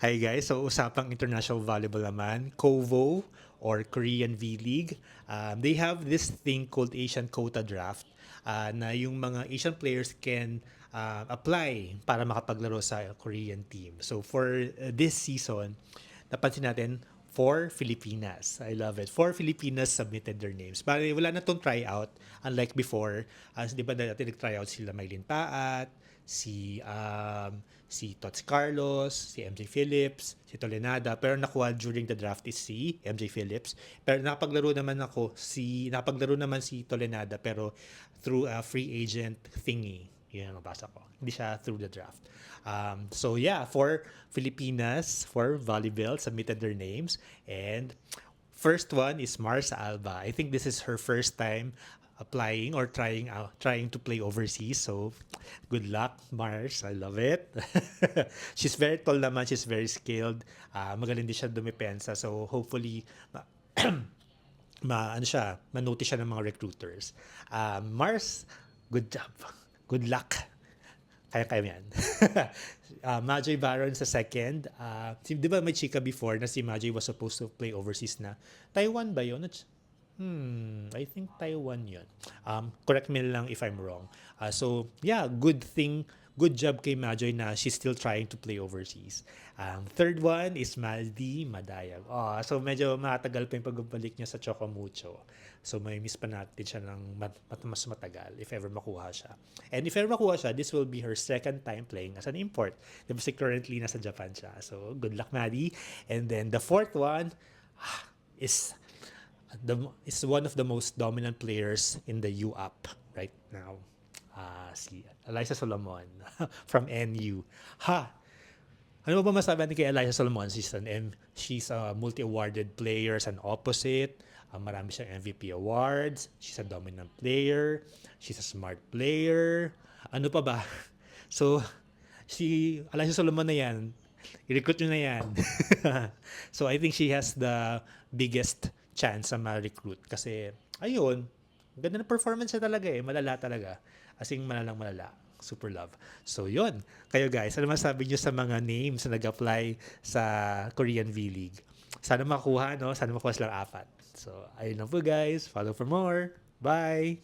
Hi guys, so usapang international volleyball naman, KOVO or Korean V-League. They have this thing called Asian Quota Draft na yung mga Asian players can apply para makapaglaro sa Korean team. So for this season, napansin natin, 4 Filipinas. I love it. 4 Filipinas submitted their names. Bali, wala na tong tryout. Unlike before, di ba dati nag-tryout sila Maylin Paat, si Tots Carlos, si MJ Phillips, si Tolenada, pero nakuha during the draft is si MJ Phillips. Pero nakapaglaro naman si Tolenada pero through a free agent thingy. Yun ang nabasa ko. Hindi siya through the draft. So yeah, for Filipinas, for volleyball, submitted their names. And first one is Mars Alba. I think this is her first time applying or trying to play overseas. So good luck, Mars. I love it. She's very tall naman. She's very skilled. Magaling din siya dumipensa. So hopefully, manotice siya ng mga recruiters. Mars, good job. Good luck. Kaya-kaya mo yan. Majay Baron sa second. Di ba may chika before na si Majay was supposed to play overseas na? Taiwan ba yun? I think Taiwan yun. Correct me lang if I'm wrong. So, yeah, good job kay Majoy na she's still trying to play overseas. Third one is Maldi Madayag. So medyo matagal pa yung pagbabalik niya sa Chocomucho. So may miss pa natin siya ng mas matagal if ever makuha siya. And if ever makuha siya, this will be her second time playing as an import. Diba si currently nasa Japan siya. So good luck, Maddie. And then the fourth one is one of the most dominant players in the UAP right now. Si Eliza Solomon from NU. Ano ba masabi natin kay Eliza Solomon? She's a multi-awarded player as an opposite. Marami siyang MVP awards. She's a dominant player. She's a smart player. Ano pa ba? So, si Eliza Solomon na yan. I-recruit nyo na yan. So, I think she has the biggest chance sa ma-recruit. Kasi, ayun, ganda na performance niya talaga eh. Malala talaga. As in, malala. Super love. So, yun. Kayo guys, ano masabi nyo sa mga names na nag-apply sa Korean V-League? Sana makuha, no? Sana makuha silang 4. So, ayun lang po guys. Follow for more. Bye!